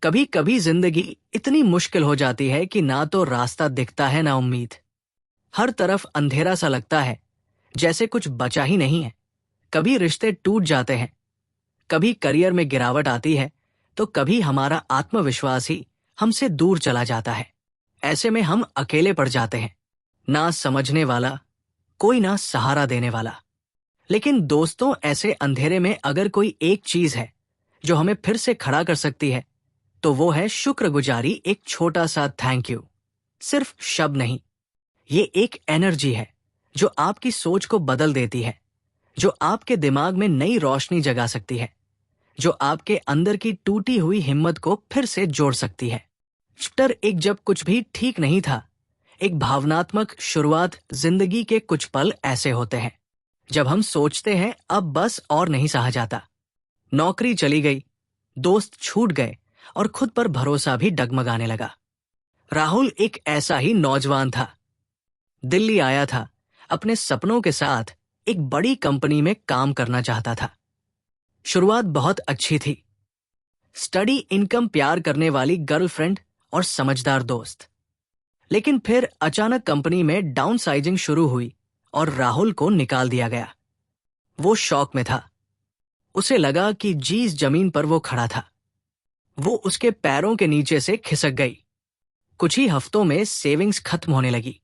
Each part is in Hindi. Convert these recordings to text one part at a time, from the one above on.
कभी कभी जिंदगी इतनी मुश्किल हो जाती है कि ना तो रास्ता दिखता है ना उम्मीद। हर तरफ अंधेरा सा लगता है, जैसे कुछ बचा ही नहीं है। कभी रिश्ते टूट जाते हैं, कभी करियर में गिरावट आती है, तो कभी हमारा आत्मविश्वास ही हमसे दूर चला जाता है। ऐसे में हम अकेले पड़ जाते हैं, ना समझने वाला कोई, ना सहारा देने वाला। लेकिन दोस्तों, ऐसे अंधेरे में अगर कोई एक चीज है जो हमें फिर से खड़ा कर सकती है, तो वो है शुक्रगुजारी। एक छोटा सा थैंक यू, सिर्फ शब्द नहीं, ये एक एनर्जी है जो आपकी सोच को बदल देती है, जो आपके दिमाग में नई रोशनी जगा सकती है, जो आपके अंदर की टूटी हुई हिम्मत को फिर से जोड़ सकती है। चैप्टर एक, जब कुछ भी ठीक नहीं था। एक भावनात्मक शुरुआत। जिंदगी के कुछ पल ऐसे होते हैं जब हम सोचते हैं अब बस और नहीं सहा जाता। नौकरी चली गई, दोस्त छूट गए और खुद पर भरोसा भी डगमगाने लगा। राहुल एक ऐसा ही नौजवान था। दिल्ली आया था, अपने सपनों के साथ एक बड़ी कंपनी में काम करना चाहता था। शुरुआत बहुत अच्छी थी, स्टडी इनकम, प्यार करने वाली गर्लफ्रेंड और समझदार दोस्त। लेकिन फिर अचानक कंपनी में डाउनसाइजिंग शुरू हुई और राहुल को निकाल दिया गया। वो शॉक में था। उसे लगा कि जिस जमीन पर वो खड़ा था, वो उसके पैरों के नीचे से खिसक गई। कुछ ही हफ्तों में सेविंग्स खत्म होने लगी।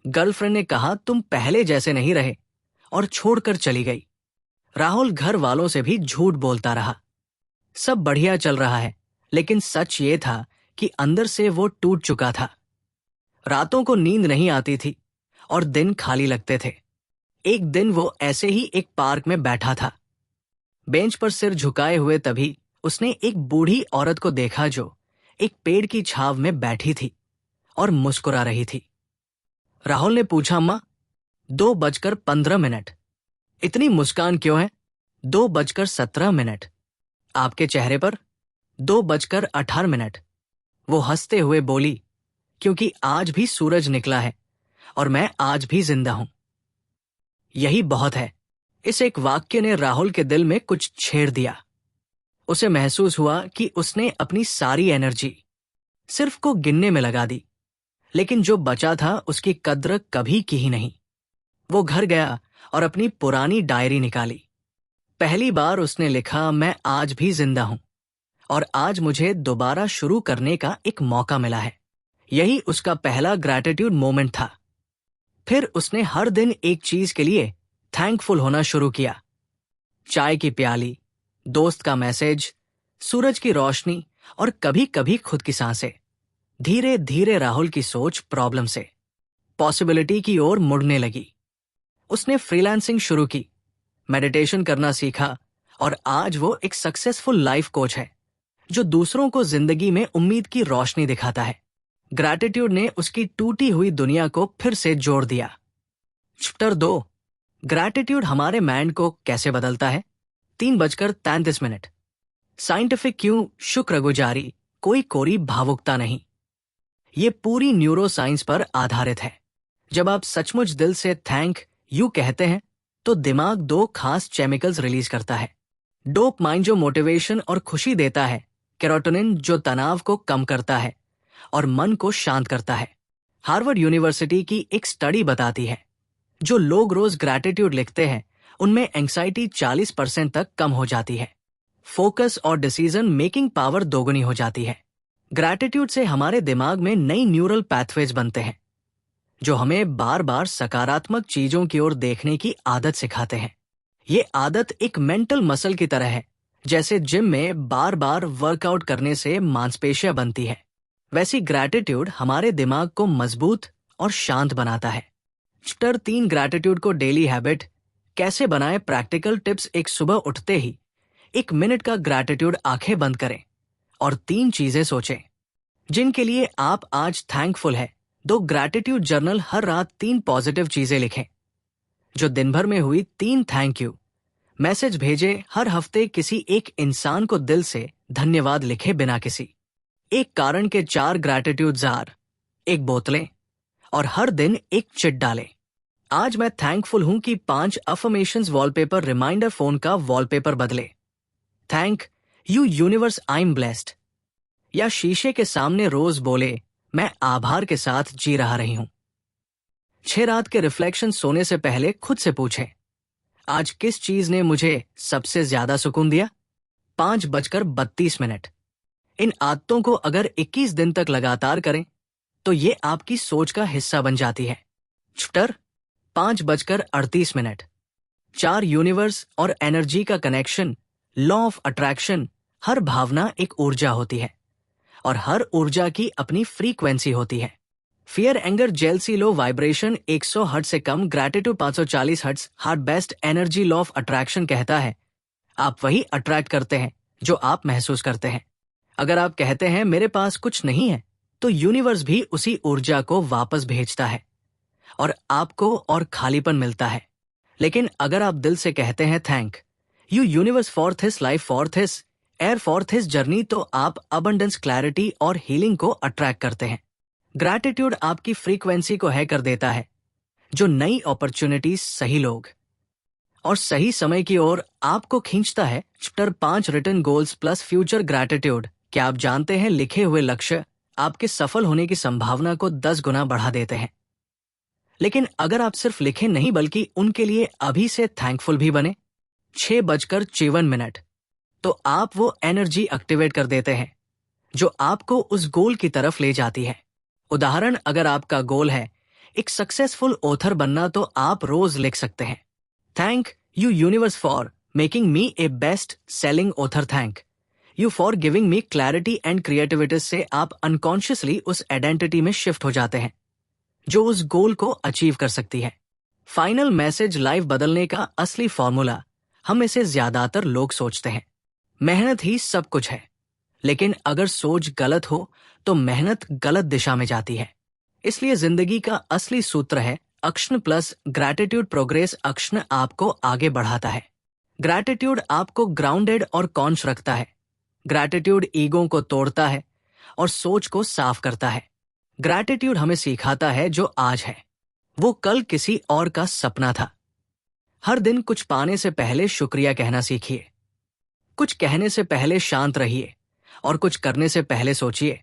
गर्लफ्रेंड ने कहा, तुम पहले जैसे नहीं रहे, और छोड़कर चली गई। राहुल घर वालों से भी झूठ बोलता रहा। सब बढ़िया चल रहा है, लेकिन सच ये था कि अंदर से वो टूट चुका था। रातों को नींद नहीं आती थी और दिन खाली लगते थे। एक दिन वो ऐसे ही एक पार्क में बैठा था, बेंच पर सिर झुकाए हुए। तभी उसने एक बूढ़ी औरत को देखा जो एक पेड़ की छाव में बैठी थी और मुस्कुरा रही थी। राहुल ने पूछा, अम्मा, 2:15, इतनी मुस्कान क्यों है? 2:17, आपके चेहरे पर 2:18। वो हंसते हुए बोली, क्योंकि आज भी सूरज निकला है और मैं आज भी जिंदा हूं। यही बहुत है। इस एक वाक्य ने राहुल के दिल में कुछ छेड़ दिया। उसे महसूस हुआ कि उसने अपनी सारी एनर्जी सिर्फ को गिनने में लगा दी, लेकिन जो बचा था उसकी कद्र कभी की ही नहीं। वो घर गया और अपनी पुरानी डायरी निकाली। पहली बार उसने लिखा, मैं आज भी जिंदा हूं और आज मुझे दोबारा शुरू करने का एक मौका मिला है। यही उसका पहला ग्रैटिट्यूड मोमेंट था। फिर उसने हर दिन एक चीज के लिए थैंकफुल होना शुरू किया। चाय की प्याली, दोस्त का मैसेज, सूरज की रोशनी और कभी कभी खुद की सांसें। धीरे धीरे राहुल की सोच प्रॉब्लम से पॉसिबिलिटी की ओर मुड़ने लगी। उसने फ्रीलांसिंग शुरू की, मेडिटेशन करना सीखा और आज वो एक सक्सेसफुल लाइफ कोच है जो दूसरों को जिंदगी में उम्मीद की रोशनी दिखाता है। ग्रैटिट्यूड ने उसकी टूटी हुई दुनिया को फिर से जोड़ दिया। चैप्टर 2, ग्रैटिट्यूड हमारे माइंड को कैसे बदलता है। 3:33। साइंटिफिक क्यों शुक्रगुजारी कोई कोरी भावुकता नहीं, ये पूरी न्यूरो साइंस पर आधारित है। जब आप सचमुच दिल से थैंक यू कहते हैं तो दिमाग 2 खास केमिकल्स रिलीज करता है। डोपामाइन जो मोटिवेशन और खुशी देता है, सेरोटोनिन जो तनाव को कम करता है और मन को शांत करता है। हार्वर्ड यूनिवर्सिटी की एक स्टडी बताती है, जो लोग रोज ग्रैटिट्यूड लिखते हैं उनमें एंग्जाइटी 40% तक कम हो जाती है। फोकस और डिसीजन मेकिंग पावर दोगुनी हो जाती है। ग्रैटिट्यूड से हमारे दिमाग में नई न्यूरल पैथवेज बनते हैं जो हमें बार बार सकारात्मक चीजों की ओर देखने की आदत सिखाते हैं। ये आदत एक मेंटल मसल की तरह है। जैसे जिम में बार बार वर्कआउट करने से मांसपेशियां बनती है, वैसी ग्रैटिट्यूड हमारे दिमाग को मजबूत और शांत बनाता है। चैप्टर 3, ग्रैटिट्यूड को डेली हैबिट कैसे बनाएं। Practical tips. एक, सुबह उठते ही 1 मिनट का ग्रैटिट्यूड आंखें बंद करें और 3 चीजें सोचें जिनके लिए आप आज थैंकफुल है। 2, ग्रैटिट्यूड जर्नल। हर रात 3 पॉजिटिव चीजें लिखें जो दिन भर में हुई। 3, थैंक यू मैसेज भेजें। हर हफ्ते किसी एक इंसान को दिल से धन्यवाद लिखे बिना किसी एक कारण के। 4, ग्रैटिट्यूड जार 1 बोतलें और हर दिन एक चिट डालें। आज मैं थैंकफुल हूं कि 5 अफर्मेशंस वॉलपेपर रिमाइंडर फोन का वॉलपेपर बदले। Thank you universe, I am blessed. या शीशे के सामने रोज बोले, मैं आभार के साथ जी रहा रही हूं। 6 रात के रिफ्लेक्शन सोने से पहले खुद से पूछें, आज किस चीज ने मुझे सबसे ज्यादा सुकून दिया? 5:32। इन आदतों को अगर 21 दिन तक लगातार करें तो ये आपकी सोच का हिस्सा बन जाती है। चैप्टर 5:38। 4 यूनिवर्स और एनर्जी का कनेक्शन। Law of attraction. हर भावना एक ऊर्जा होती है और हर ऊर्जा की अपनी फ्रीक्वेंसी होती है। Fear, anger, jealousy low vibration 100 hertz से कम, gratitude 540 hertz. Heart best energy law of attraction कहता है आप वही अट्रैक्ट करते हैं जो आप महसूस करते हैं। अगर आप कहते हैं मेरे पास कुछ नहीं है, तो यूनिवर्स भी उसी ऊर्जा को वापस भेजता है और आपको और खालीपन मिलता है। लेकिन अगर आप दिल से कहते हैं thank you universe for this life, for this air, for this journey, तो आप अबंडेंस, क्लैरिटी और हीलिंग को अट्रैक्ट करते हैं। ग्रैटिट्यूड आपकी फ्रीक्वेंसी को है कर देता है, जो नई अपॉर्चुनिटीज, सही लोग और सही समय की ओर आपको खींचता है। Chapter 5 written goals plus future gratitude. क्या आप जानते हैं लिखे हुए लक्ष्य आपके सफल होने की संभावना को 10 गुना बढ़ा देते हैं। लेकिन अगर आप सिर्फ लिखें नहीं बल्कि उनके लिए अभी से थैंकफुल भी बने। 6:54, तो आप वो एनर्जी एक्टिवेट कर देते हैं जो आपको उस गोल की तरफ ले जाती है। उदाहरण, अगर आपका गोल है एक सक्सेसफुल ऑथर बनना, तो आप रोज लिख सकते हैं, thank you universe for making me A best selling author, thank you for giving me clarity and creativity. से आप अनकॉन्शियसली उस आइडेंटिटी में शिफ्ट हो जाते हैं जो उस गोल को अचीव कर सकती है। फाइनल मैसेज, लाइफ बदलने का असली फॉर्मूला। हम में से ज्यादातर लोग सोचते हैं मेहनत ही सब कुछ है, लेकिन अगर सोच गलत हो तो मेहनत गलत दिशा में जाती है। इसलिए जिंदगी का असली सूत्र है action plus gratitude progress. Action आपको आगे बढ़ाता है, ग्रैटिट्यूड आपको ग्राउंडेड और कॉन्श रखता है। ग्रैटिट्यूड ईगो को तोड़ता है और सोच को साफ करता है। ग्रैटिट्यूड हमें सिखाता है जो आज है वो कल किसी और का सपना था। हर दिन कुछ पाने से पहले शुक्रिया कहना सीखिए। कुछ कहने से पहले शांत रहिए और कुछ करने से पहले सोचिए,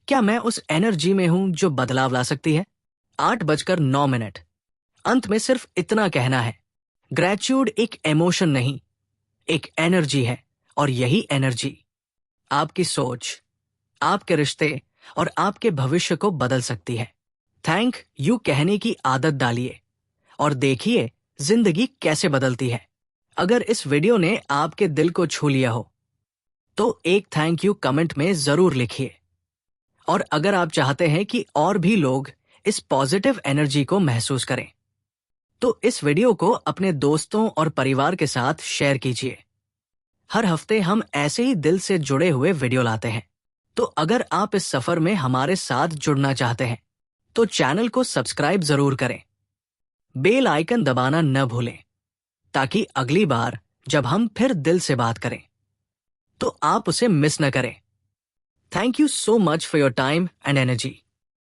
क्या मैं उस एनर्जी में हूं जो बदलाव ला सकती है? 8:09। अंत में सिर्फ इतना कहना है, ग्रैटिट्यूड एक इमोशन नहीं, एक एनर्जी है और यही एनर्जी आपकी सोच, आपके रिश्ते और आपके भविष्य को बदल सकती है। थैंक यू कहने की आदत डालिए और देखिए जिंदगी कैसे बदलती है। अगर इस वीडियो ने आपके दिल को छू लिया हो तो एक थैंक यू कमेंट में जरूर लिखिए। और अगर आप चाहते हैं कि और भी लोग इस पॉजिटिव एनर्जी को महसूस करें तो इस वीडियो को अपने दोस्तों और परिवार के साथ शेयर कीजिए। हर हफ्ते हम ऐसे ही दिल से जुड़े हुए वीडियो लाते हैं, तो अगर आप इस सफर में हमारे साथ जुड़ना चाहते हैं तो चैनल को सब्सक्राइब जरूर करें, बेल आइकन दबाना न भूलें, ताकि अगली बार जब हम फिर दिल से बात करें तो आप उसे मिस न करें। Thank you so much for your time and energy.